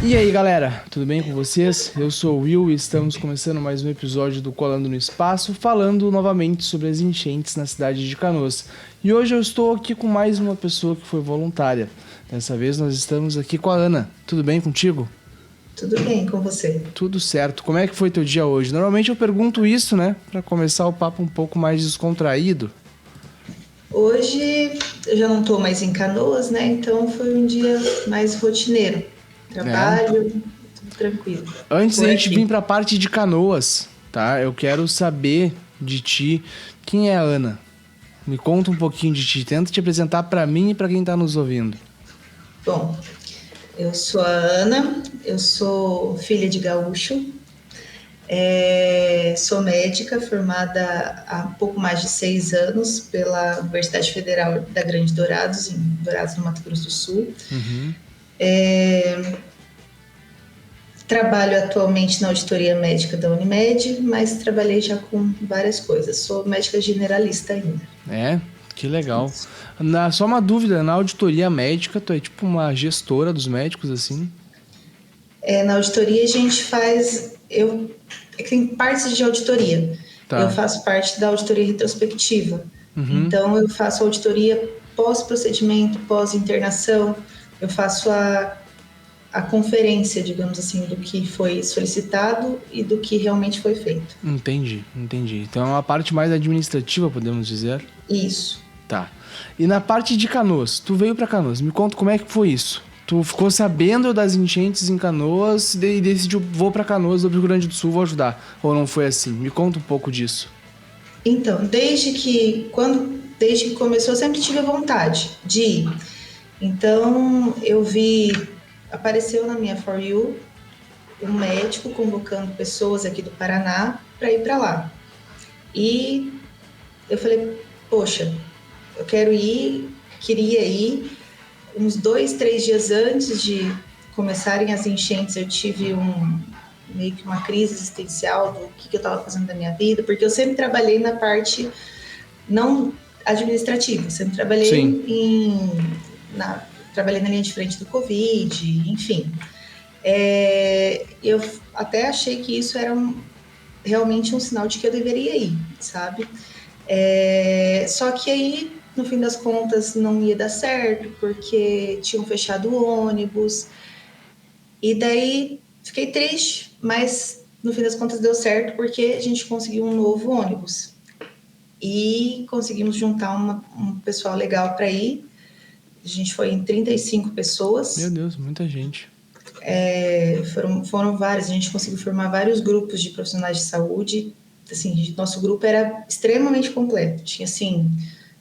E aí galera, tudo bem com vocês? Eu sou o Will e estamos começando mais um episódio do Colando no Espaço, falando novamente sobre as enchentes na cidade de Canoas. E hoje eu estou aqui com mais uma pessoa que foi voluntária. Dessa vez nós estamos aqui com a Ana. Tudo bem contigo? Tudo bem com você? Tudo certo. Como é que foi teu dia hoje? Normalmente eu pergunto isso, né? Pra começar o papo um pouco mais descontraído. Hoje eu já não estou mais em Canoas, né? Então foi um dia mais rotineiro. É. Trabalho, tudo tranquilo. Antes da Por gente vir aqui. pra parte de Canoas, tá? Eu quero saber de ti quem é a Ana. Me conta um pouquinho de ti. Tenta te apresentar pra mim e pra quem tá nos ouvindo. Bom, eu sou a Ana, eu sou filha de gaúcho, sou médica, formada há pouco mais de 6 anos pela Universidade Federal da Grande Dourados, em Dourados, no Mato Grosso do Sul. Uhum. Trabalho atualmente na auditoria médica da Unimed, mas trabalhei já com várias coisas. Sou médica generalista ainda. É, que legal. Isso. Só uma dúvida, na auditoria médica, tu é tipo uma gestora dos médicos, assim? Na auditoria a gente faz. Tem partes de auditoria. Eu Tá. faço parte da auditoria retrospectiva. Uhum. Então, eu faço auditoria pós-procedimento, pós-internação. Eu faço a conferência, digamos assim, do que foi solicitado e do que realmente foi feito. Entendi. Então é uma parte mais administrativa, podemos dizer? Isso. Tá. E na parte de Canoas, tu veio pra Canoas, me conta como é que foi isso. Tu ficou sabendo das enchentes em Canoas e decidiu, vou pra Canoas do Rio Grande do Sul, vou ajudar. Ou não foi assim? Me conta um pouco disso. Então, desde que começou, eu sempre tive a vontade de ir. Então, apareceu na minha For You um médico convocando pessoas aqui do Paraná para ir para lá. E eu falei, poxa, eu queria ir. Uns 2, 3 dias antes de começarem as enchentes, eu tive meio que uma crise existencial do que eu estava fazendo da minha vida, porque eu sempre trabalhei na parte não administrativa, sempre Sim. trabalhei na linha de frente do Covid, enfim. Eu até achei que isso era realmente um sinal de que eu deveria ir, sabe? Só que aí, no fim das contas, não ia dar certo, porque tinham fechado o ônibus. E daí fiquei triste, mas no fim das contas deu certo, porque a gente conseguiu um novo ônibus. E conseguimos juntar um pessoal legal para ir. A gente foi em 35 Meu pessoas. Deus, muita gente. Foram vários, a gente conseguiu formar vários grupos de profissionais de saúde. Assim, nosso grupo era extremamente completo. Tinha, assim,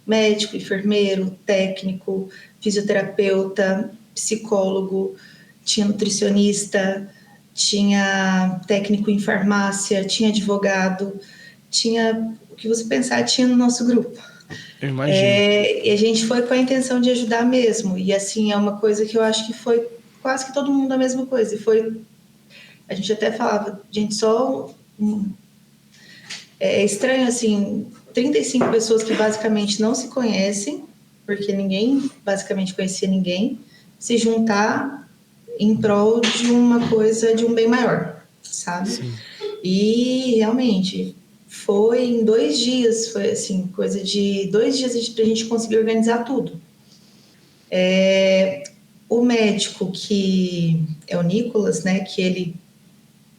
médico, enfermeiro, técnico, fisioterapeuta, psicólogo, tinha nutricionista, tinha técnico em farmácia, tinha advogado, tinha o que você pensar, tinha no nosso grupo. Eu imagino. E a gente foi com a intenção de ajudar mesmo. E assim, é uma coisa que eu acho que foi quase que todo mundo a mesma coisa. A gente até falava, gente, é estranho assim, 35 pessoas que basicamente não se conhecem, porque ninguém basicamente conhecia ninguém, se juntar em prol de uma coisa, de um bem maior, sabe? Sim. E realmente foi em 2 dias, foi assim, coisa de 2 dias pra gente conseguir organizar tudo. O médico que é o Nicolas, né, que ele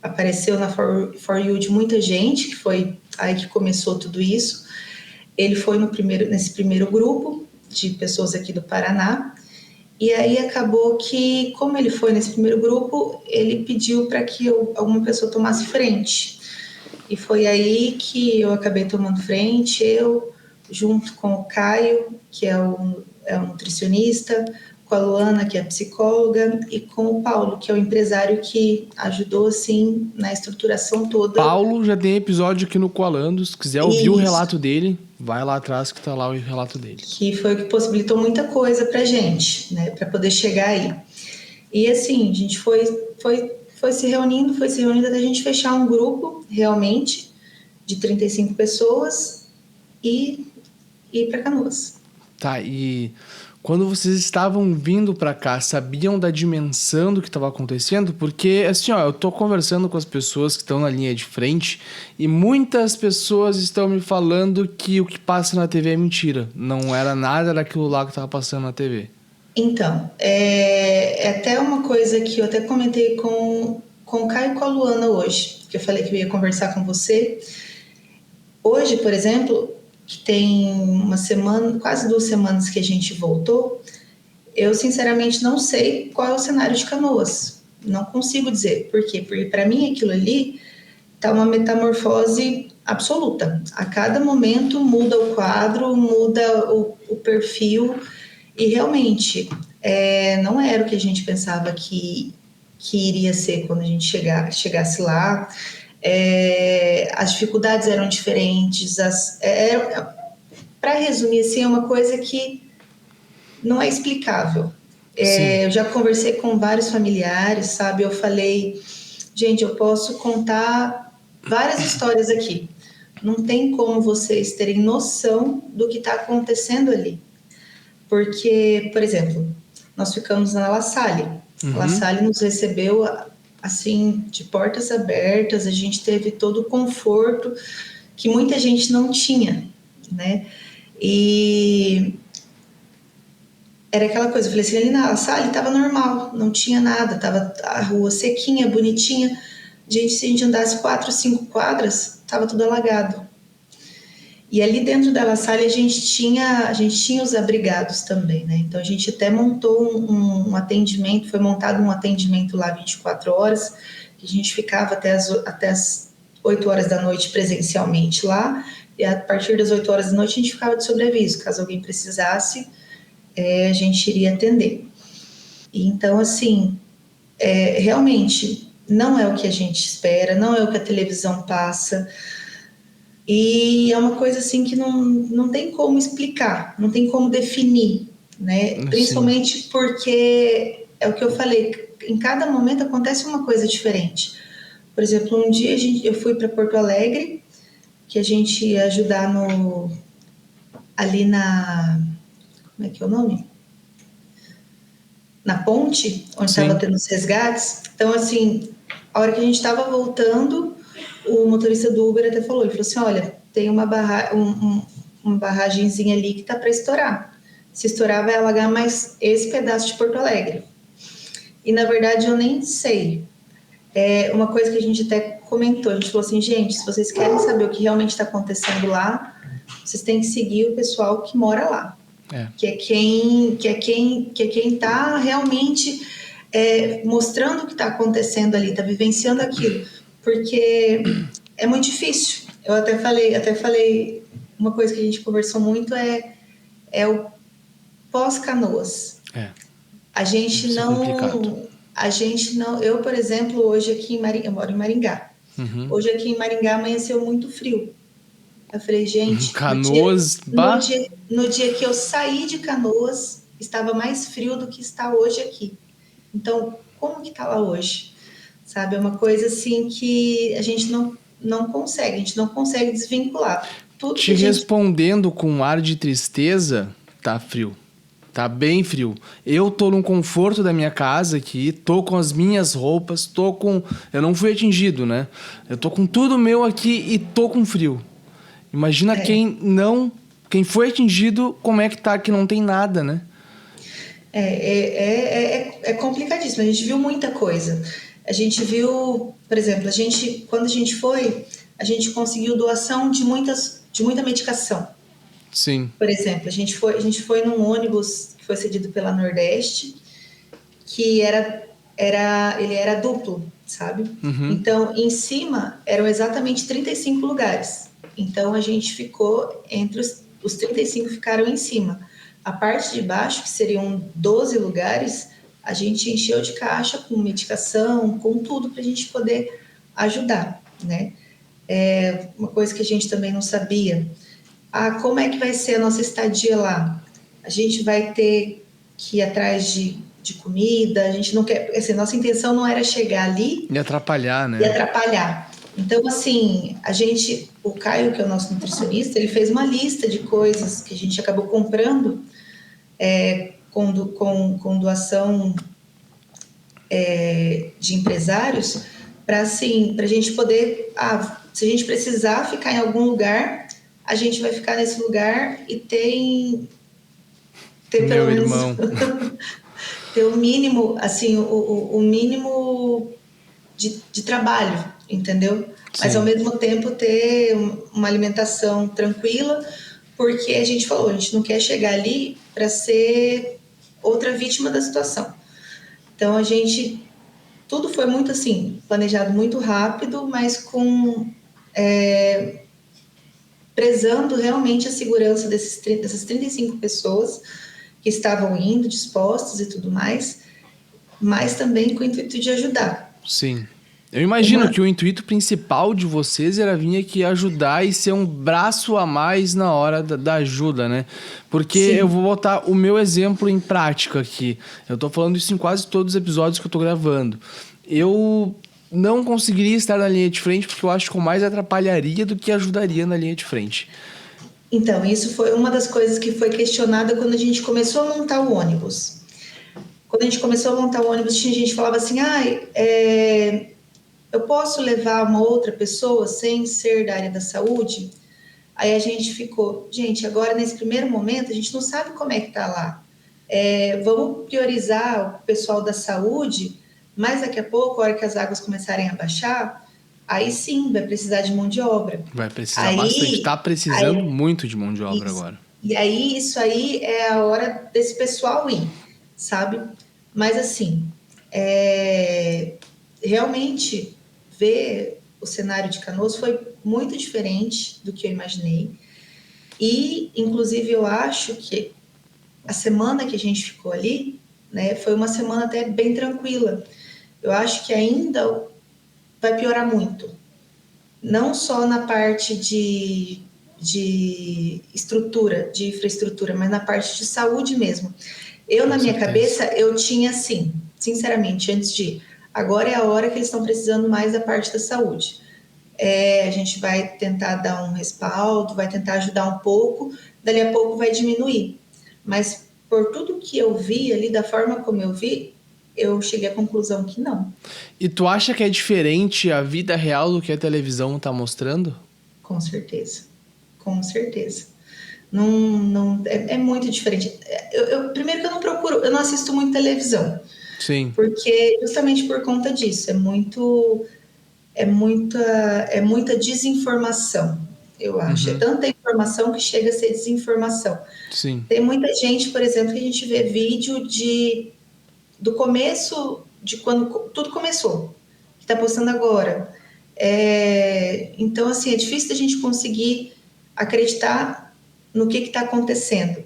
apareceu na For You de muita gente, que foi aí que começou tudo isso. Ele foi nesse primeiro grupo de pessoas aqui do Paraná. E aí acabou que, como ele foi nesse primeiro grupo, ele pediu para que alguma pessoa tomasse frente. E foi aí que eu acabei tomando frente, eu, junto com o Caio, que é o nutricionista, com a Luana, que é psicóloga, e com o Paulo, que é o empresário que ajudou, assim, na estruturação toda. Paulo já tem episódio aqui no Coalando. Se quiser ouvir o Isso, relato dele, vai lá atrás que tá lá o relato dele. que foi o que possibilitou muita coisa pra gente, né, para poder chegar aí. E assim, a gente foi se reunindo até a gente fechar um grupo, realmente, de 35 pessoas e ir para Canoas. Tá, e Quando vocês estavam vindo para cá, sabiam da dimensão do que estava acontecendo? Porque, assim, ó, eu tô conversando com as pessoas que estão na linha de frente e muitas pessoas estão me falando que o que passa na TV é mentira. Não era nada daquilo lá que estava passando na TV. Então, é até uma coisa que eu até comentei com o Caio e com a Luana hoje, que eu falei que eu ia conversar com você. Hoje, por exemplo, que tem uma semana, quase 2 semanas que a gente voltou, eu sinceramente não sei qual é o cenário de Canoas. Não consigo dizer. Por quê? Porque para mim aquilo ali tá uma metamorfose absoluta. A cada momento muda o quadro, muda o perfil e realmente não era o que a gente pensava que iria ser quando a gente chegasse lá. As dificuldades eram diferentes. Para resumir, assim, é uma coisa que não é explicável. Sim, Eu já conversei com vários familiares, sabe? Eu falei, gente, eu posso contar várias histórias aqui. Não tem como vocês terem noção do que está acontecendo ali. Porque, por exemplo, nós ficamos na La Salle. A La Salle nos recebeu assim de portas abertas, a gente teve todo o conforto que muita gente não tinha, né? E era aquela coisa, eu falei assim, ali na La Salle estava normal, não tinha nada, tava a rua sequinha, bonitinha. Gente, se a gente andasse 4, 5 quadras, tava tudo alagado. E ali dentro da La Salle a gente tinha os abrigados também, né? Então a gente até montou um atendimento, foi montado um atendimento lá 24 horas, que a gente ficava até as 8 horas da noite presencialmente lá, e a partir das 8 horas da noite a gente ficava de sobreaviso, caso alguém precisasse, a gente iria atender. E então, assim, realmente não é o que a gente espera, não é o que a televisão passa. E é uma coisa assim que não tem como explicar, não tem como definir, né? sim. Principalmente porque é o que eu falei, em cada momento acontece uma coisa diferente. Por exemplo, um dia eu fui para Porto Alegre, que a gente ia ajudar ali na. Como é que é o nome? Na ponte, onde estava Sim. tendo os resgates. Então, assim, a hora que a gente estava voltando, o motorista do Uber até falou, ele falou assim, olha, tem uma barragenzinha ali que tá para estourar. Se estourar, vai alagar mais esse pedaço de Porto Alegre. E, na verdade, eu nem sei. É uma coisa que a gente até comentou, a gente falou assim, gente, se vocês querem saber o que realmente está acontecendo lá, vocês têm que seguir o pessoal que mora lá, É. que é quem está realmente mostrando o que está acontecendo ali, está vivenciando aquilo, porque é muito difícil. Eu até falei uma coisa que a gente conversou muito é o pós-Canoas. É. A gente Isso é complicado. não, a gente não. Eu, por exemplo, hoje aqui em Maringá, eu moro em Maringá. Hoje aqui em Maringá amanheceu muito frio. Eu falei, gente, no dia, Canoas, no bah. dia, no dia que eu saí de Canoas, estava mais frio do que está hoje aqui. Então, como que está lá hoje? Sabe, é uma coisa assim que a gente a gente não consegue desvincular. Tudo que Te a gente respondendo com um ar de tristeza, tá frio. Tá bem frio. Eu tô no conforto da minha casa aqui, tô com as minhas roupas, tô com. Eu não fui atingido, né? Eu tô com tudo meu aqui e tô com frio. Imagina é, quem não. Quem foi atingido, como é que tá que não tem nada, né? é complicadíssimo. A gente viu muita coisa. A gente viu, por exemplo, quando a gente foi, a gente conseguiu doação de muita medicação. Sim. Por exemplo, a gente foi num ônibus que foi cedido pela Nordeste, que ele era duplo, sabe? Então, em cima eram exatamente 35 lugares. Então, a gente ficou entre os 35 ficaram em cima. A parte de baixo, que seriam 12 lugares, a gente encheu de caixa com medicação, com tudo para a gente poder ajudar, né? Uma coisa que a gente também não sabia. Como é que vai ser a nossa estadia lá? A gente vai ter que ir atrás de comida, a gente não quer, assim, nossa intenção não era chegar ali E atrapalhar, e né? atrapalhar. Então, assim, o Caio, que é o nosso nutricionista, ele fez uma lista de coisas que a gente acabou comprando com doação de empresários, para assim, para a gente poder, se a gente precisar ficar em algum lugar, a gente vai ficar nesse lugar e ter pelo Meu menos irmão. ter o mínimo, assim, o mínimo de trabalho, entendeu? Mas ao Sim. mesmo tempo ter uma alimentação tranquila, porque a gente falou, a gente não quer chegar ali para ser outra vítima da situação. Então tudo foi muito assim, planejado muito rápido, mas prezando realmente a segurança dessas 35 pessoas que estavam indo, dispostas e tudo mais, mas também com o intuito de ajudar. Sim. Eu imagino Uma, que o intuito principal de vocês era vir aqui ajudar e ser um braço a mais na hora da ajuda, né? Porque eu sim, vou botar o meu exemplo em prática aqui. Eu tô falando isso em quase todos os episódios que eu tô gravando. Eu não conseguiria estar na linha de frente porque eu acho que eu mais atrapalharia do que ajudaria na linha de frente. então, isso foi uma das coisas que foi questionada quando a gente começou a montar o ônibus. Quando a gente começou a montar o ônibus, tinha gente que falava assim, eu posso levar uma outra pessoa sem ser da área da saúde? Aí a gente ficou, gente, agora nesse primeiro momento, a gente não sabe como é que tá lá. Vamos priorizar o pessoal da saúde, mas daqui a pouco, a hora que as águas começarem a baixar, aí sim vai precisar de mão de obra. Vai precisar bastante. Tá Aí, precisando aí muito de mão de obra isso. agora. E aí, isso aí é a hora desse pessoal ir, sabe? Mas assim, realmente ver o cenário de Canoas foi muito diferente do que eu imaginei. E, inclusive, eu acho que a semana que a gente ficou ali, né, foi uma semana até bem tranquila. Eu acho que ainda vai piorar muito. Não só na parte de estrutura, de infraestrutura, mas na parte de saúde mesmo. Eu, Com na minha certeza. cabeça, eu tinha assim, sinceramente, antes de ir, agora é a hora que eles estão precisando mais da parte da saúde. A gente vai tentar dar um respaldo, vai tentar ajudar um pouco, dali a pouco vai diminuir. Mas por tudo que eu vi ali, da forma como eu vi, eu cheguei à conclusão que não. E tu acha que é diferente a vida real do que a televisão tá mostrando? Com certeza. Com certeza. Não, é muito diferente. Primeiro que eu não procuro, eu não assisto muito televisão, Sim. porque justamente por conta disso, é muita desinformação, eu acho. É Uhum. tanta informação que chega a ser desinformação. Sim. Tem muita gente, por exemplo, que a gente vê vídeo do começo, de quando tudo começou, que está postando agora. Então, assim, é difícil da gente conseguir acreditar no que está acontecendo.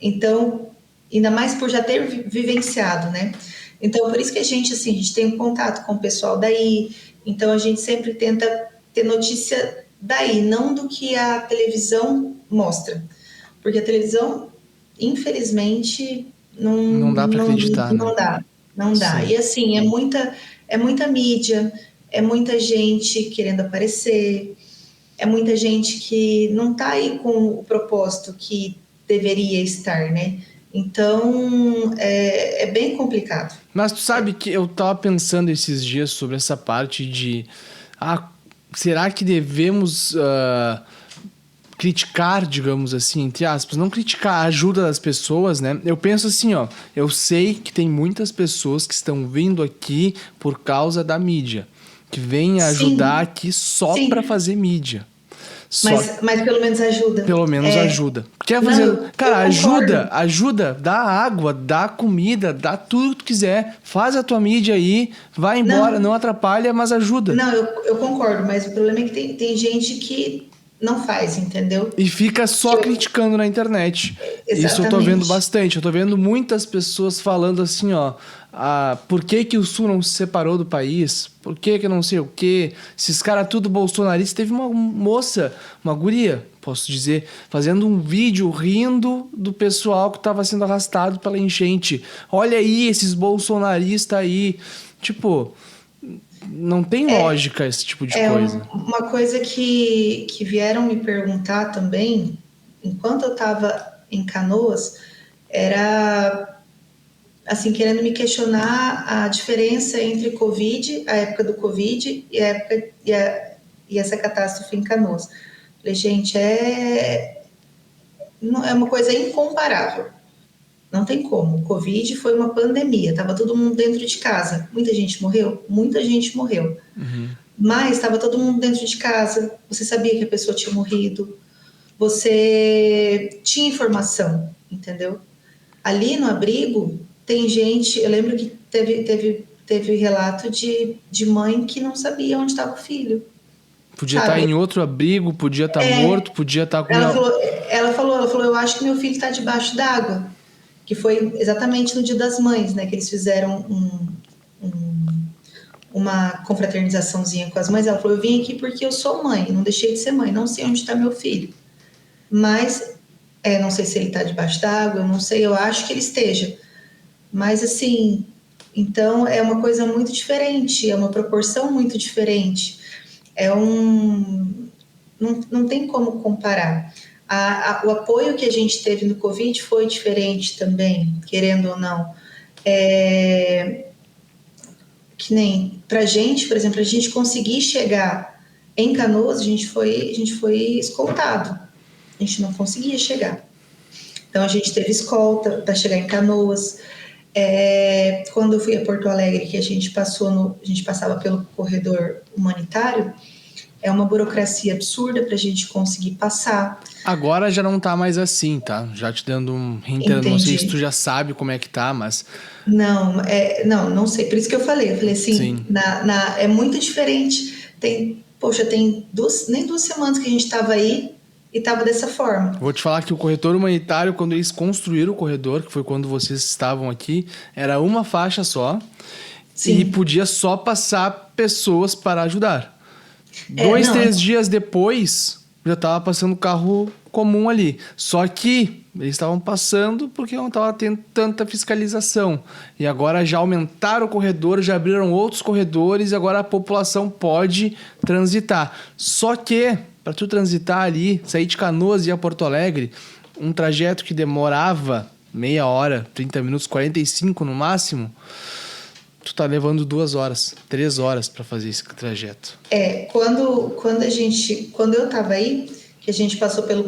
Então, ainda mais por já ter vivenciado, né? Então, por isso que assim, a gente tem um contato com o pessoal daí, então a gente sempre tenta ter notícia daí, não do que a televisão mostra. Porque a televisão, infelizmente, Não dá pra acreditar, né? não dá. Não dá. Sim. E assim, é muita mídia, é muita gente querendo aparecer, é muita gente que não está aí com o propósito que deveria estar, né? Então, é bem complicado. Mas tu sabe que eu tava pensando esses dias sobre essa parte de... Ah, será que devemos criticar, digamos assim, entre aspas, não criticar a ajuda das pessoas, né? Eu penso assim, ó, eu sei que tem muitas pessoas que estão vindo aqui por causa da mídia, que vêm ajudar Sim, aqui só pra sim, fazer mídia. Só mas pelo menos ajuda. pelo menos ajuda. Quer Não, fazer. eu Cara, concordo. ajuda, dá água, dá comida, dá tudo que tu quiser. Faz a tua mídia aí, vai embora, Não, não atrapalha, mas ajuda. não, eu concordo, mas o problema é que tem gente que não faz, entendeu? E fica só Que criticando na internet. Isso eu tô vendo exatamente. bastante. Eu tô vendo muitas pessoas falando assim, ó. Por que que o Sul não se separou do país? Por que que não sei o quê? Esses caras tudo bolsonaristas. Teve uma moça, uma guria, posso dizer, fazendo um vídeo rindo do pessoal que tava sendo arrastado pela enchente. Olha aí esses bolsonaristas aí. Tipo, não tem lógica esse tipo de coisa. Uma coisa que vieram me perguntar também, enquanto eu estava em Canoas, era assim, querendo me questionar a diferença entre Covid, a época do Covid e a época e essa catástrofe em Canoas. Falei, gente, não, é uma coisa incomparável. Não tem como. O Covid foi uma pandemia, estava todo mundo dentro de casa. Muita gente morreu? Muita gente morreu. Mas estava todo mundo dentro de casa, você sabia que a pessoa tinha morrido, você tinha informação, entendeu? Ali no abrigo, tem gente, eu lembro que teve relato de mãe que não sabia onde estava o filho, Podia estar sabe? em outro abrigo, podia estar morto, podia estar com... Ela falou, eu acho que meu filho está debaixo d'água, que foi exatamente no Dia das Mães, né, que eles fizeram uma confraternizaçãozinha com as mães. Ela falou, eu vim aqui porque eu sou mãe, não deixei de ser mãe, não sei onde está meu filho, mas não sei se ele está debaixo d'água, eu não sei, eu acho que ele esteja. Mas assim, então é uma coisa muito diferente, é uma proporção muito diferente. Não tem como comparar. O apoio que a gente teve no Covid foi diferente também, querendo ou não. Que nem pra gente, por exemplo, a gente conseguir chegar em Canoas, a gente foi escoltado. A gente não conseguia chegar. Então a gente teve escolta para chegar em Canoas. Quando eu fui a Porto Alegre, que a gente passava pelo corredor humanitário, é uma burocracia absurda para a gente conseguir passar. Agora já não tá mais assim, tá? Já te dando reiterando, não sei se tu Entendi. já sabe como é que tá, mas Não sei. Por isso que eu falei assim, sim. é muito diferente. Tem nem 2 semanas que a gente estava aí e estava dessa forma. Vou te falar que o corredor humanitário, quando eles construíram o corredor, que foi quando vocês estavam aqui, era uma faixa só e Sim. podia só passar pessoas para ajudar. 2, Não, 3 dias depois, já tava passando carro comum ali. Só que eles estavam passando porque não tava tendo tanta fiscalização. E agora já aumentaram o corredor, já abriram outros corredores e agora a população pode transitar. Só que, para tu transitar ali, sair de Canoas e ir a Porto Alegre, um trajeto que demorava meia hora, 30 minutos, 45 no máximo, tu tá levando 2 horas, 3 horas para fazer esse trajeto. quando eu estava aí, que a gente passou pelo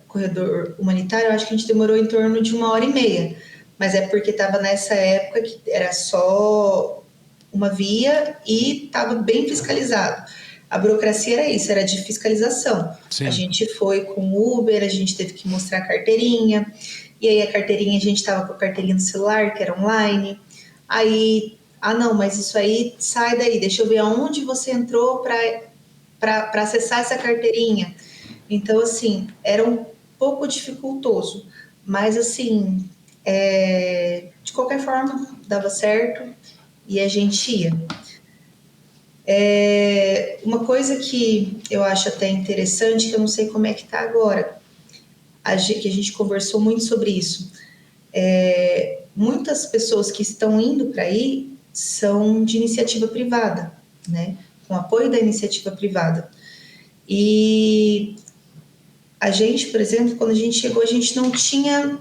corredor humanitário, eu acho que a gente demorou em torno de 1 hora e meia. Mas é porque estava nessa época que era só uma via e estava bem fiscalizado. A burocracia era isso, era de fiscalização. A Sim. gente foi com Uber, a gente teve que mostrar a carteirinha, e aí a carteirinha, a gente estava com a carteirinha no celular, que era online. Aí, não, mas isso aí, sai daí, deixa eu ver aonde você entrou para acessar essa carteirinha. Então, assim, era um pouco dificultoso, mas assim, de qualquer forma, dava certo e a gente ia. Uma coisa que eu acho até interessante, que eu não sei como é que está agora, que a gente conversou muito sobre isso. Muitas pessoas que estão indo para aí são de iniciativa privada, né? Com apoio da iniciativa privada. E a gente, por exemplo, quando a gente chegou, a gente não tinha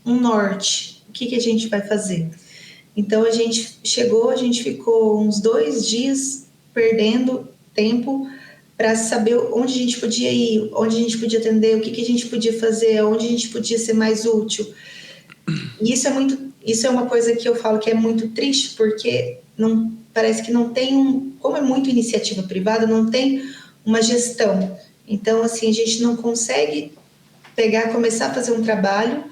um norte. O que a gente vai fazer? Então a gente chegou, a gente ficou uns 2 dias perdendo tempo para saber onde a gente podia ir, onde a gente podia atender, o que a gente podia fazer, onde a gente podia ser mais útil. E isso é uma coisa que eu falo que é muito triste, porque não parece que não tem como é muito iniciativa privada, não tem uma gestão. Então, assim, a gente não consegue começar a fazer um trabalho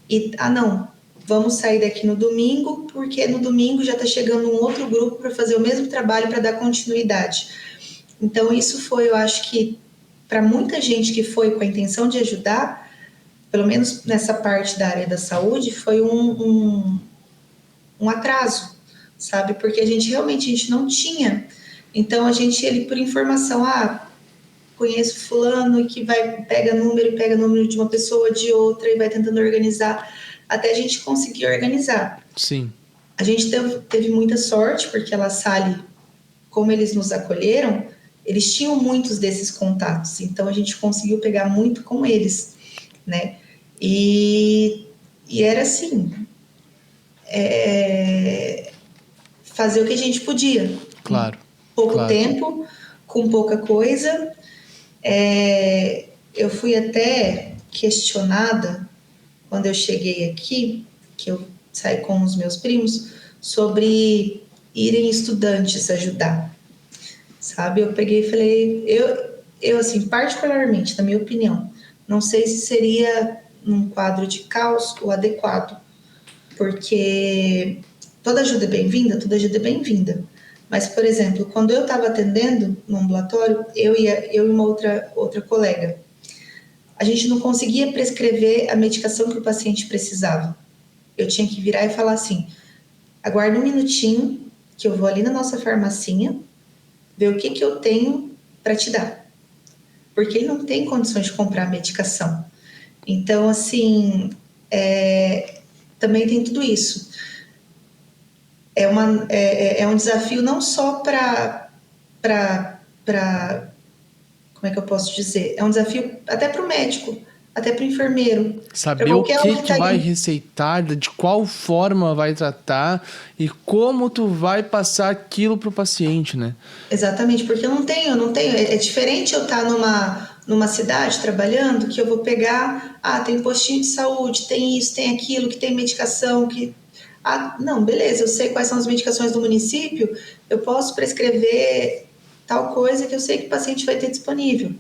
e, não, vamos sair daqui no domingo, porque no domingo já está chegando um outro grupo para fazer o mesmo trabalho, para dar continuidade. Então, isso foi, eu acho que, para muita gente que foi com a intenção de ajudar, pelo menos nessa parte da área da saúde, foi um atraso, sabe? Porque a gente não tinha. Então, a gente, ele por informação, conheço fulano que pega número de uma pessoa, de outra, e vai tentando organizar, até a gente conseguir organizar. Sim. A gente teve muita sorte, porque a La Salle, como eles nos acolheram, eles tinham muitos desses contatos, então a gente conseguiu pegar muito com eles, né? E E era assim, fazer o que a gente podia. Claro, Pouco claro. tempo, com pouca coisa. Eu fui até questionada quando eu cheguei aqui, que eu saí com os meus primos, sobre irem estudantes ajudar, sabe? Eu peguei e falei, eu assim, particularmente, na minha opinião, não sei se seria num quadro de caos o adequado, porque toda ajuda é bem-vinda, toda ajuda é bem-vinda. Mas, por exemplo, quando eu estava atendendo no ambulatório, eu e uma outra colega, a gente não conseguia prescrever a medicação que o paciente precisava. Eu tinha que virar e falar assim: aguarde um minutinho, que eu vou ali na nossa farmacinha, ver o que eu tenho para te dar. Porque ele não tem condições de comprar a medicação. Então, assim, também tem tudo isso. É um desafio não só para. Como é que eu posso dizer? É um desafio até para o médico, até para o enfermeiro, para Saber o qualquer um que que tu está vai ali. receitar, de qual forma vai tratar e como tu vai passar aquilo pro paciente, né? Exatamente, porque eu não tenho. É diferente eu estar numa cidade trabalhando, que eu vou pegar, tem postinho de saúde, tem isso, tem aquilo, que tem medicação, que. Não, beleza, eu sei quais são as medicações do município, eu posso prescrever tal coisa que eu sei que o paciente vai ter disponível.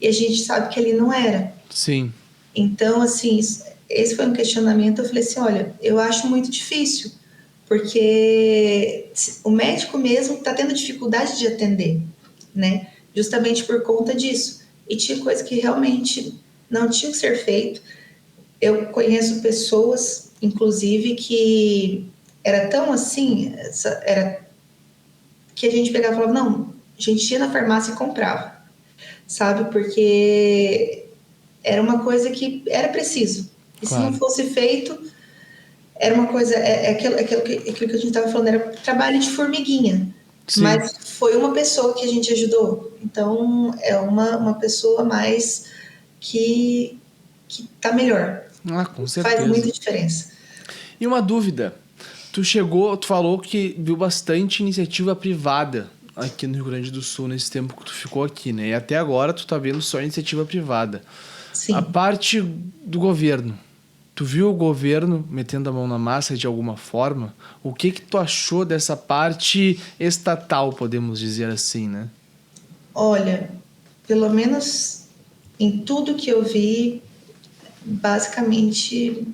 E a gente sabe que ele não era. Sim, Então, assim, esse foi um questionamento. Eu falei assim: olha, eu acho muito difícil, porque o médico mesmo está tendo dificuldade de atender, né? Justamente por conta disso. E tinha coisa que realmente não tinha que ser feito. Eu conheço pessoas, inclusive, que era tão assim, era que a gente pegava e falava: não, a gente ia na farmácia e comprava, sabe? Porque era uma coisa que era preciso. E se não claro. fosse feito, era uma coisa, aquilo que a gente estava falando, era trabalho de formiguinha. Sim. Mas foi uma pessoa que a gente ajudou. Então, é uma pessoa a mais que está melhor. Ah, com Faz muita certeza. diferença. E uma dúvida. Tu falou que viu bastante iniciativa privada aqui no Rio Grande do Sul nesse tempo que tu ficou aqui, né? E até agora tu tá vendo só iniciativa privada. A Sim. parte do governo. Tu viu o governo metendo a mão na massa de alguma forma? O que tu achou dessa parte estatal, podemos dizer assim, né? Olha, pelo menos em tudo que eu vi, basicamente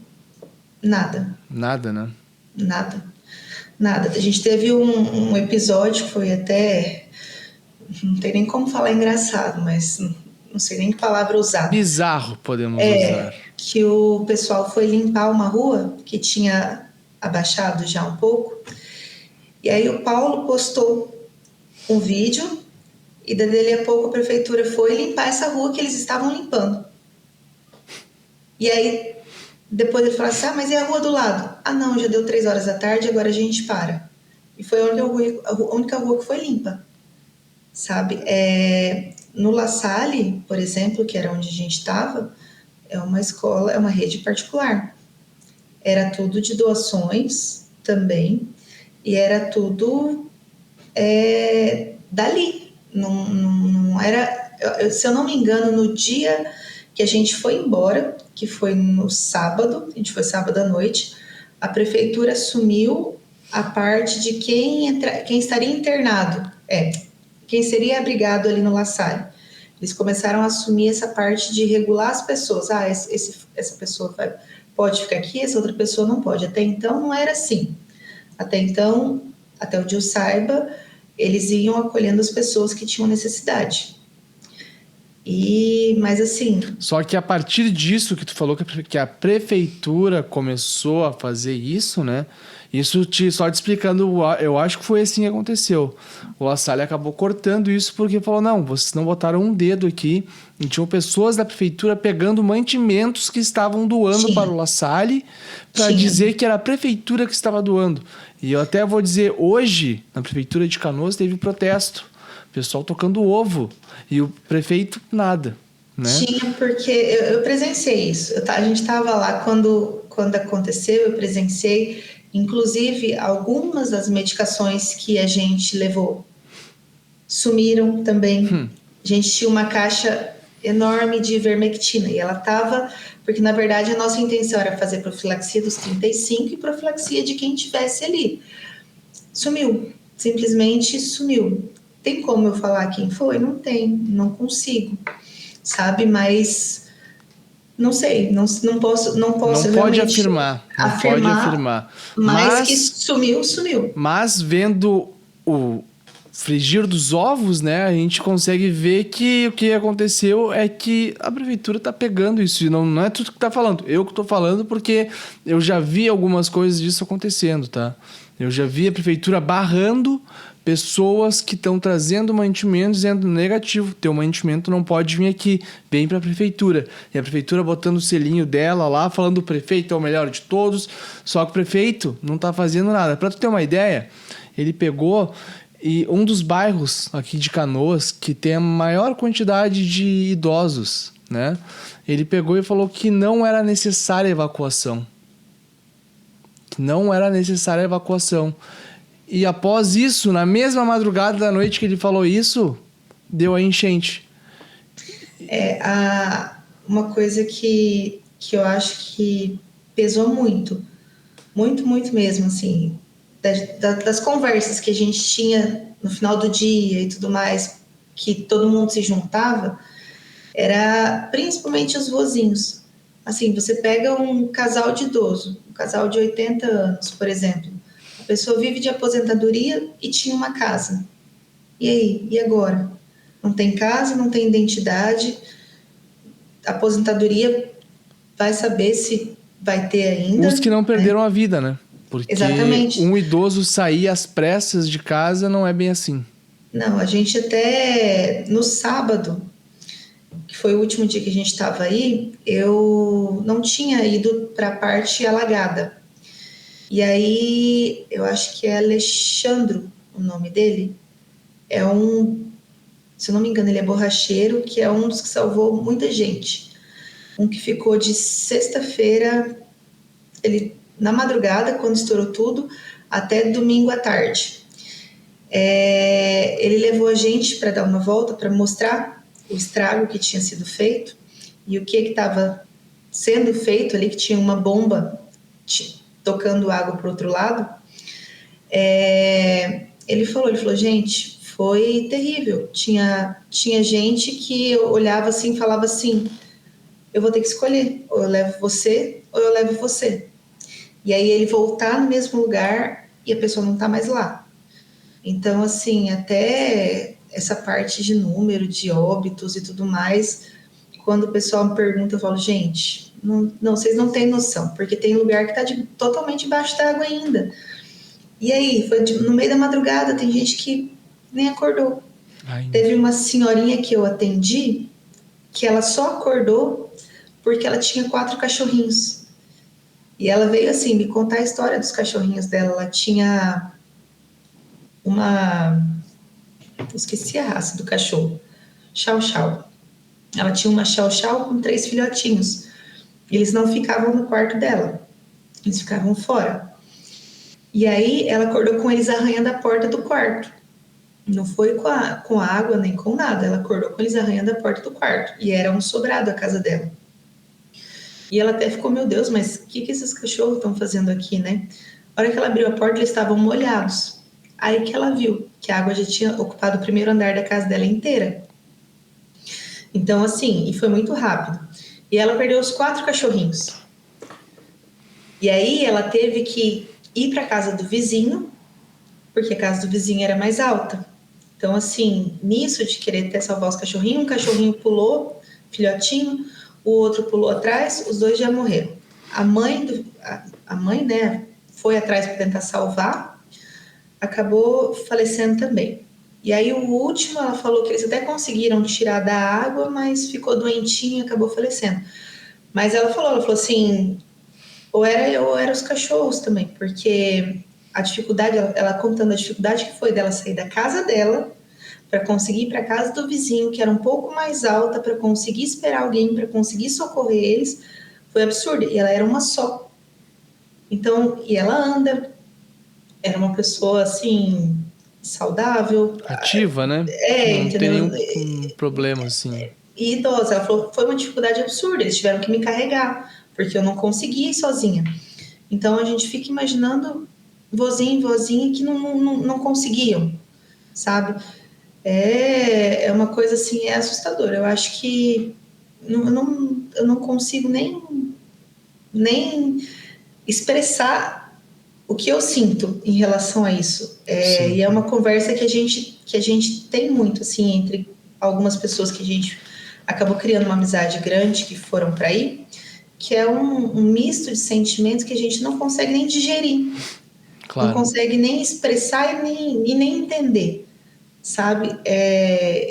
nada. Nada, né? Nada. Nada. A gente teve um episódio que foi até. Não tem nem como falar engraçado, mas não sei nem que palavra usar. Bizarro, podemos usar. Que o pessoal foi limpar uma rua que tinha abaixado já um pouco. E aí o Paulo postou um vídeo e dali a pouco a prefeitura foi limpar essa rua que eles estavam limpando. E aí depois ele falou assim: mas e a rua do lado? Não, já deu 3 horas da tarde, agora a gente para. E foi a única rua que foi limpa, sabe? No La Salle, por exemplo, que era onde a gente estava, é uma escola, é uma rede particular. Era tudo de doações também, e era tudo dali. Não era. Se eu não me engano, no dia que a gente foi embora, que foi no sábado, a gente foi sábado à noite, a prefeitura assumiu a parte de quem estaria internado, quem seria abrigado ali no La Salle. Eles começaram a assumir essa parte de regular as pessoas. Essa pessoa pode ficar aqui, essa outra pessoa não pode. Até então não era assim. Até então, até onde eu saiba, eles iam acolhendo as pessoas que tinham necessidade. Mas assim. Só que a partir disso que tu falou que a prefeitura começou a fazer isso, né? Isso só te explicando, eu acho que foi assim que aconteceu. O La Salle acabou cortando isso porque falou: não, vocês não botaram um dedo aqui. E tinham pessoas da prefeitura pegando mantimentos que estavam doando para o La Salle para Tinha. dizer que era a prefeitura que estava doando. E eu até vou dizer, hoje, na prefeitura de Canoas, teve protesto. O pessoal tocando ovo. E o prefeito, nada. Né? Tinha, porque eu presenciei isso. A gente estava lá quando quando aconteceu, eu presenciei, inclusive algumas das medicações que a gente levou sumiram também. A gente tinha uma caixa enorme de ivermectina e ela estava, porque na verdade a nossa intenção era fazer profilaxia dos 35 e profilaxia de quem tivesse ali. Sumiu, simplesmente sumiu. Tem como eu falar quem foi? Não tem, não consigo, sabe? Mas não sei, não posso Não pode realmente afirmar, não pode afirmar. mas que sumiu, sumiu. Mas vendo o frigir dos ovos, né, a gente consegue ver que o que aconteceu é que a prefeitura tá pegando isso. E não é tudo que tá falando. Eu que tô falando porque eu já vi algumas coisas disso acontecendo, tá? Eu já vi a prefeitura barrando pessoas que estão trazendo mantimento dizendo negativo, teu mantimento não pode vir aqui, vem para a prefeitura. E a prefeitura botando o selinho dela lá, falando o prefeito é o melhor de todos, só que o prefeito não tá fazendo nada. Para tu ter uma ideia, ele pegou e um dos bairros aqui de Canoas que tem a maior quantidade de idosos, né? Ele pegou e falou que não era necessária a evacuação. Que não era necessária a evacuação. E após isso, na mesma madrugada da noite que ele falou isso, deu a enchente. Uma coisa que eu acho que pesou muito, muito, muito mesmo, assim, das conversas que a gente tinha no final do dia e tudo mais, que todo mundo se juntava, era principalmente os vozinhos. Assim, você pega um casal de idoso, um casal de 80 anos, por exemplo, a pessoa vive de aposentadoria e tinha uma casa. E aí? E agora? Não tem casa, não tem identidade, a aposentadoria vai saber se vai ter ainda. Os que não perderam a vida, né? Porque exatamente. Um idoso sair às pressas de casa não é bem assim. Não, a gente até no sábado, que foi o último dia que a gente estava aí, eu não tinha ido para a parte alagada. E aí, eu acho que é Alexandro o nome dele. É se eu não me engano, ele é borracheiro, que é um dos que salvou muita gente. Um que ficou de sexta-feira, na madrugada, quando estourou tudo, até domingo à tarde. Ele levou a gente para dar uma volta, para mostrar o estrago que tinha sido feito e o que estava sendo feito ali, que tinha uma bomba tocando água para o outro lado. Ele falou, gente, foi terrível. Tinha gente que olhava assim e falava assim, eu vou ter que escolher, ou eu levo você, ou eu levo você. E aí ele voltar no mesmo lugar e a pessoa não tá mais lá. Então, assim, até essa parte de número, de óbitos e tudo mais, quando o pessoal me pergunta, eu falo, gente, não, vocês não têm noção, porque tem lugar que tá totalmente debaixo d'água ainda. E aí, foi no meio da madrugada, tem gente que nem acordou. Teve uma senhorinha que eu atendi, que ela só acordou porque ela tinha 4 cachorrinhos. E ela veio assim me contar a história dos cachorrinhos dela. Ela tinha esqueci a raça do cachorro, Chow Chow. Ela tinha uma Chow Chow com 3 filhotinhos. Eles não ficavam no quarto dela, eles ficavam fora. E aí ela acordou com eles arranhando a porta do quarto. Não foi com água nem com nada, ela acordou com eles arranhando a porta do quarto. E era um sobrado a casa dela. E ela até ficou, meu Deus, mas o que esses cachorros estão fazendo aqui, né? A hora que ela abriu a porta, eles estavam molhados. Aí que ela viu que a água já tinha ocupado o primeiro andar da casa dela inteira. Então, assim, e foi muito rápido. E ela perdeu os 4 cachorrinhos. E aí ela teve que ir para a casa do vizinho, porque a casa do vizinho era mais alta. Então, assim, nisso de querer até salvar os cachorrinhos, um cachorrinho pulou, filhotinho, o outro pulou atrás, os 2 já morreram. A mãe, né, foi atrás para tentar salvar, acabou falecendo também. E aí o último, ela falou que eles até conseguiram tirar da água, mas ficou doentinho e acabou falecendo. Mas ela falou assim, ou era eu ou era os cachorros também, porque a dificuldade, ela contando a dificuldade que foi dela sair da casa dela para conseguir ir para a casa do vizinho, que era um pouco mais alta, para conseguir esperar alguém, para conseguir socorrer eles, foi absurdo. E ela era uma só. Então, e ela anda, era uma pessoa assim, saudável, Ativa, né? Que não tem entendeu? nenhum problema, assim. E idosa. Ela falou, foi uma dificuldade absurda, eles tiveram que me carregar, porque eu não conseguia ir sozinha. Então a gente fica imaginando vozinho e vozinha que não conseguiam, sabe? É uma coisa assim, é assustadora. Eu acho que eu não consigo nem expressar o que eu sinto em relação a isso. Sim. E é uma conversa que a gente tem muito, assim, entre algumas pessoas que a gente acabou criando uma amizade grande que foram para aí, que é um misto de sentimentos que a gente não consegue nem digerir, não Claro. consegue nem expressar e nem entender, sabe?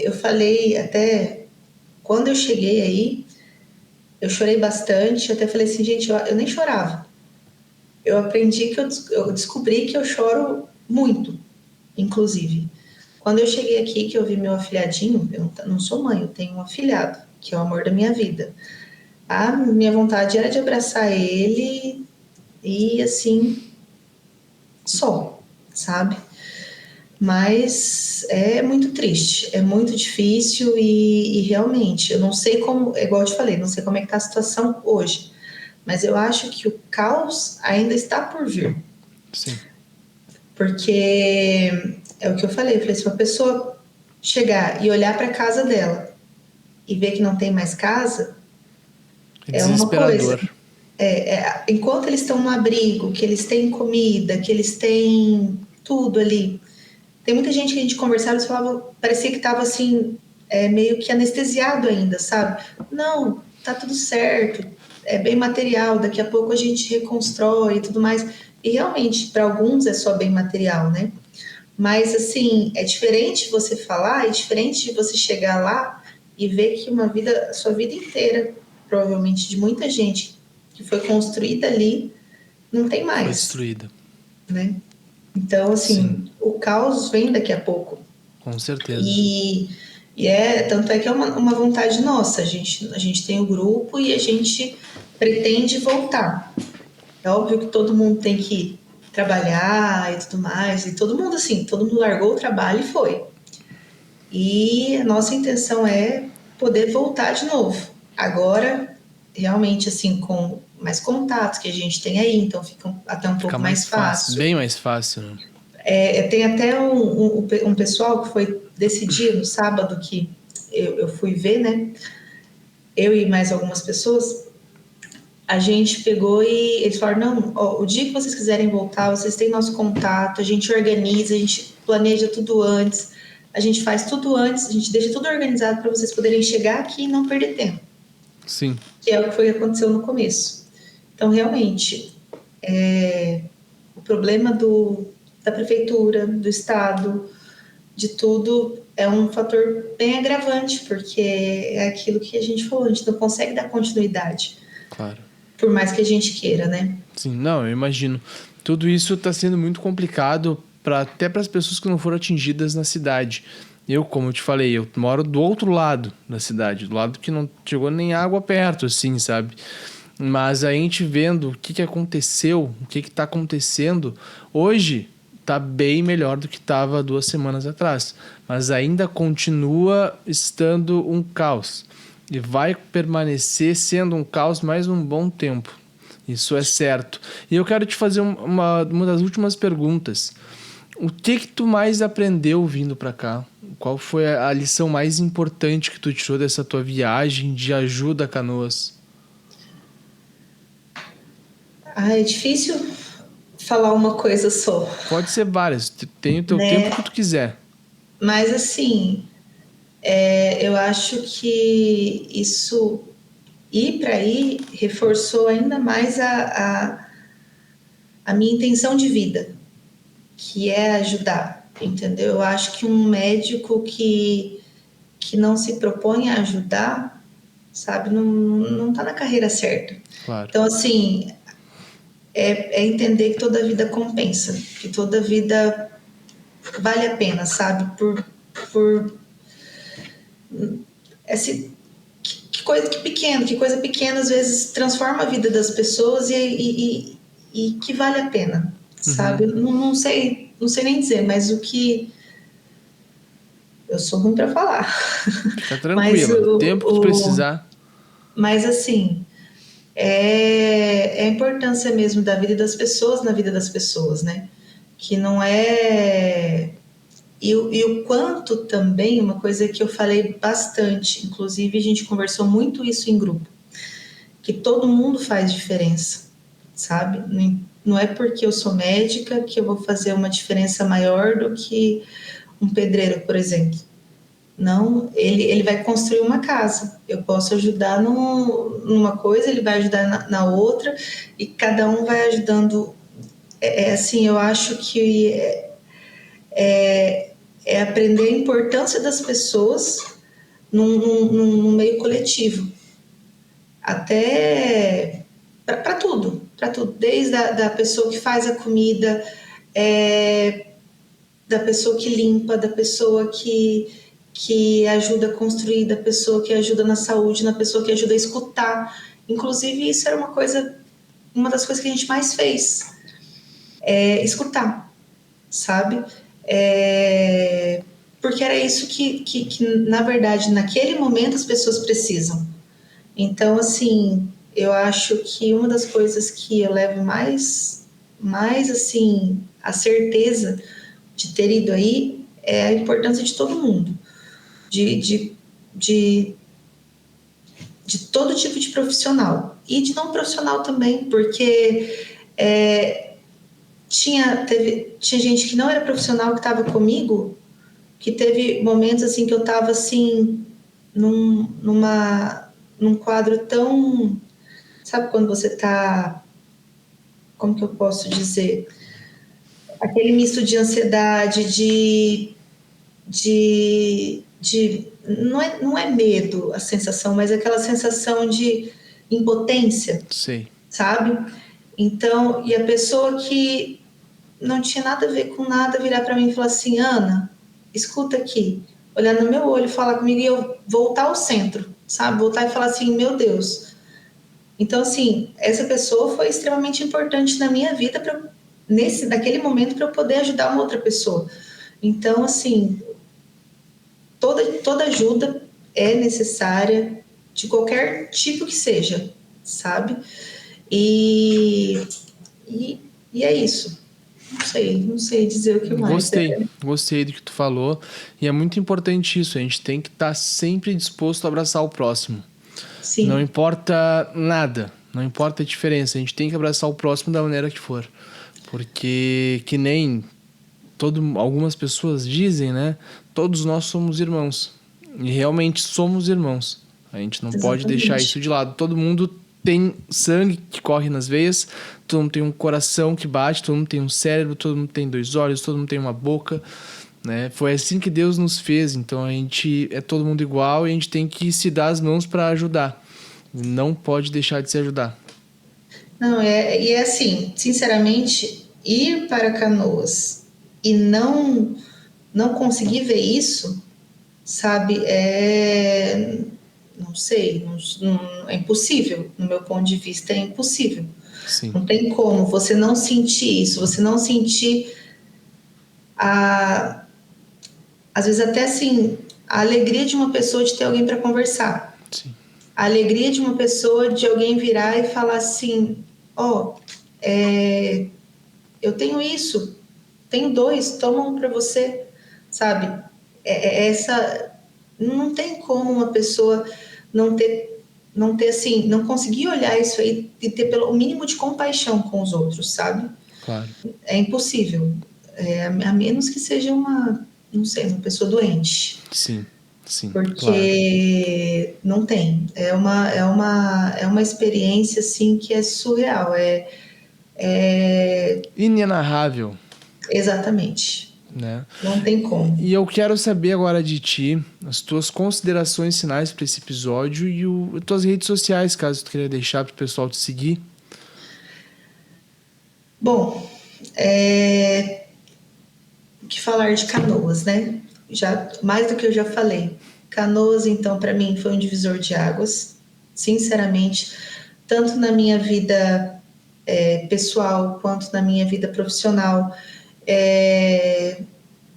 Eu falei até quando eu cheguei aí, eu chorei bastante, até falei assim, gente, eu nem chorava. Eu aprendi que eu descobri que eu choro muito, inclusive. Quando eu cheguei aqui, que eu vi meu afilhadinho, eu não sou mãe, eu tenho um afilhado, que é o amor da minha vida. A minha vontade era de abraçar ele e assim, só, sabe? Mas é muito triste, é muito difícil e realmente, eu não sei como, igual eu te falei, não sei como é que tá a situação hoje, mas eu acho que o caos ainda está por vir. Sim. Porque é o que eu falei, se uma pessoa chegar e olhar para a casa dela e ver que não tem mais casa, É é uma coisa. desesperador. Enquanto eles estão no abrigo, que eles têm comida, que eles têm tudo ali. Tem muita gente que a gente conversava e falava, parecia que estava assim, meio que anestesiado ainda, sabe? Não, tá tudo certo, é bem material, daqui a pouco a gente reconstrói e tudo mais. E realmente, para alguns é só bem material, né? Mas, assim, é diferente você falar, é diferente de você chegar lá e ver que uma vida, a sua vida inteira, provavelmente de muita gente que foi construída ali, não tem Foi mais, destruída. né? Então, Sim, assim, o caos vem daqui a pouco. com certeza. E, tanto é que é uma vontade nossa. A gente tem o grupo e a gente pretende voltar. É óbvio que todo mundo tem que trabalhar e tudo mais, e todo mundo assim, todo mundo largou o trabalho e foi. E a nossa intenção é poder voltar de novo. Agora, realmente assim, com mais contatos que a gente tem aí, então fica até um Fica pouco mais mais fácil, fácil. bem mais fácil, né? Tem até um pessoal que foi desse dia, no sábado, que eu fui ver, né? Eu e mais algumas pessoas, a gente pegou e eles falaram, não, ó, o dia que vocês quiserem voltar, vocês têm nosso contato, a gente organiza, a gente planeja tudo antes, a gente faz tudo antes, a gente deixa tudo organizado para vocês poderem chegar aqui e não perder tempo, Sim. que é o que foi aconteceu no começo. Então, realmente, o problema da prefeitura, do estado, de tudo, é um fator bem agravante, porque é aquilo que a gente falou, a gente não consegue dar continuidade, Claro. por mais que a gente queira, né? Sim, não, eu imagino. Tudo isso está sendo muito complicado até para as pessoas que não foram atingidas na cidade. Eu, como eu te falei, eu moro do outro lado da cidade, do lado que não chegou nem água perto, assim, sabe? Mas a gente vendo o que aconteceu, o que está acontecendo, hoje está bem melhor do que estava 2 semanas atrás. Mas ainda continua estando um caos. E vai permanecer sendo um caos mais um bom tempo. Isso é certo. E eu quero te fazer uma das últimas perguntas. O que tu mais aprendeu vindo para cá? Qual foi a lição mais importante que tu tirou dessa tua viagem de ajuda a Canoas? É difícil falar uma coisa só, Pode ser várias. Tem o teu tempo né? que tu quiser. Mas assim, eu acho que isso ir para aí reforçou ainda mais a minha intenção de vida, que é ajudar, entendeu? Eu acho que um médico que não se propõe a ajudar, sabe, não tá na carreira certa. Claro. Então, assim, é entender que toda vida compensa, que toda vida vale a pena, sabe? Por esse, que coisa pequena às vezes transforma a vida das pessoas e que vale a pena, sabe? Não sei nem dizer, mas o que eu sou ruim para falar. Fica Mas tranquila. O tempo que tu precisar. mas assim, é a importância mesmo da vida das pessoas na vida das pessoas, né? Que não é. E o quanto também, uma coisa que eu falei bastante, inclusive a gente conversou muito isso em grupo, que todo mundo faz diferença, sabe? Não é porque eu sou médica que eu vou fazer uma diferença maior do que um pedreiro, por exemplo. Não, ele vai construir uma casa. Eu posso ajudar numa coisa, ele vai ajudar na outra, e cada um vai ajudando. Assim, eu acho que é aprender a importância das pessoas num meio coletivo. Até para tudo, desde da pessoa que faz a comida, da pessoa que limpa, da pessoa que ajuda a construir, da pessoa que ajuda na saúde, na pessoa que ajuda a escutar. Inclusive, isso era uma das coisas que a gente mais fez, escutar, sabe? Porque era isso que, na verdade, naquele momento as pessoas precisam. Então, assim, eu acho que uma das coisas que eu levo mais assim, a certeza de ter ido aí é a importância de todo mundo, de, de, de todo tipo de profissional e de não profissional também, porque tinha gente que não era profissional que estava comigo, que teve momentos assim que eu estava assim num quadro tão, sabe quando você está, como que eu posso dizer, aquele misto de ansiedade, não é medo a sensação, mas aquela sensação de impotência, Sei. sabe? Então, e a pessoa que não tinha nada a ver com nada virar para mim e falar assim: Ana, escuta aqui, olhar no meu olho, falar comigo, e eu voltar ao centro, sabe? Voltar e falar assim: meu Deus. Então, assim, essa pessoa foi extremamente importante na minha vida naquele momento para eu poder ajudar uma outra pessoa. Então, assim, toda ajuda é necessária, de qualquer tipo que seja, sabe? E, e é isso. Não sei dizer o que mais. Gostei do que tu falou. E é muito importante isso. A gente tem que estar sempre disposto a abraçar o próximo. Sim. Não importa nada. Não importa a diferença. A gente tem que abraçar o próximo da maneira que for. Porque que nem algumas pessoas dizem, né? Todos nós somos irmãos. E realmente somos irmãos. A gente não pode deixar isso de lado. Todo mundo tem sangue que corre nas veias, todo mundo tem um coração que bate, todo mundo tem um cérebro, todo mundo tem 2 olhos, todo mundo tem uma boca, né? Foi assim que Deus nos fez. Então a gente é todo mundo igual e a gente tem que se dar as mãos para ajudar. Não pode deixar de se ajudar. Não, e é assim, sinceramente, ir para Canoas e não conseguir ver isso, sabe, não sei, é impossível, no meu ponto de vista é impossível. Sim. Não tem como você não sentir isso, você não sentir às vezes até assim, a alegria de uma pessoa de ter alguém para conversar. Sim. A alegria de uma pessoa de alguém virar e falar assim: eu tenho isso, tenho 2, toma um para você, sabe? Essa não tem como uma pessoa não ter assim, não conseguir olhar isso aí e ter pelo mínimo de compaixão com os outros, sabe? Claro. É impossível, a menos que seja não sei, uma pessoa doente. Sim. Sim, porque claro. não tem. É uma experiência assim que é surreal. Inenarrável. Exatamente. Né? Não tem como. E eu quero saber agora de ti as tuas considerações finais para esse episódio e as tuas redes sociais, caso tu queira deixar para o pessoal te seguir. Bom, o que falar de Canoas, né? Já mais do que eu já falei. Canoas, então, para mim foi um divisor de águas, sinceramente, tanto na minha vida pessoal quanto na minha vida profissional. É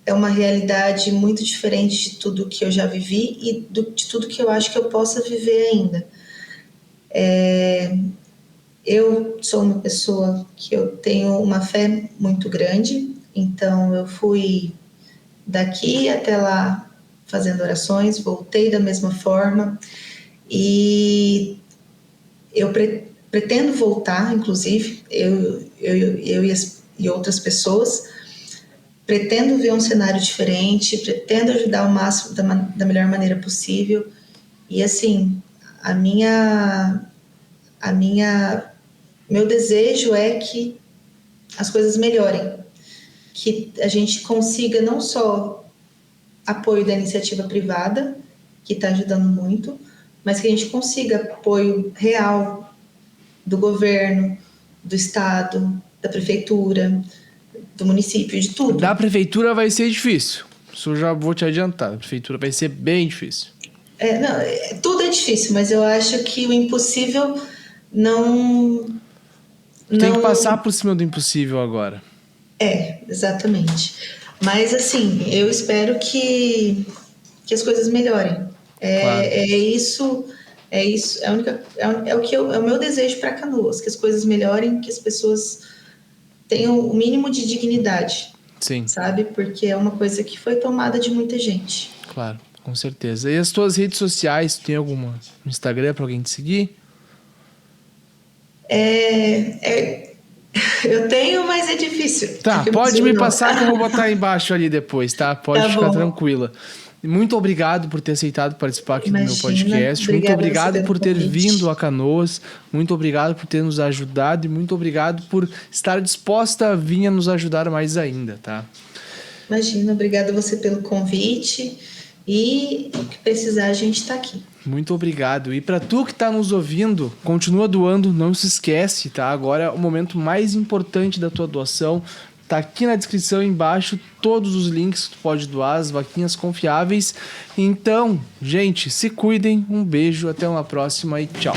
uma realidade muito diferente de tudo que eu já vivi e de tudo que eu acho que eu possa viver ainda. Eu sou uma pessoa que eu tenho uma fé muito grande, então eu fui daqui até lá fazendo orações, voltei da mesma forma e eu pretendo voltar, inclusive, eu e outras pessoas, pretendo ver um cenário diferente, pretendo ajudar o máximo da melhor maneira possível. E assim, meu desejo é que as coisas melhorem, que a gente consiga não só apoio da iniciativa privada, que está ajudando muito, mas que a gente consiga apoio real do governo, do estado, da prefeitura, do município, de tudo. Da prefeitura vai ser difícil. Isso eu já vou te adiantar. Da prefeitura vai ser bem difícil. Tudo é difícil, mas eu acho que o impossível não... Tem que passar por cima do impossível agora. Exatamente. Mas assim, eu espero que as coisas melhorem. Claro. É o meu desejo para Canoas, que as coisas melhorem, que as pessoas tenham o mínimo de dignidade. Sim. Sabe? Porque é uma coisa que foi tomada de muita gente. Claro, com certeza. E as tuas redes sociais, tem alguma no Instagram para alguém te seguir? Eu tenho, mas é difícil. Tá, pode me passar que eu vou botar embaixo ali depois, tá? Pode ficar tranquila. Muito obrigado por ter aceitado participar aqui do meu podcast. Muito obrigado por ter vindo a Canoas. Muito obrigado por ter nos ajudado. E muito obrigado por estar disposta a vir a nos ajudar mais ainda, tá? Imagina, obrigada a você pelo convite. E o que precisar, a gente tá aqui. Muito obrigado. E para tu que tá nos ouvindo, continua doando, não se esquece, tá? Agora é o momento mais importante da tua doação. Tá aqui na descrição embaixo todos os links que tu pode doar, as vaquinhas confiáveis. Então, gente, se cuidem. Um beijo, até uma próxima e tchau.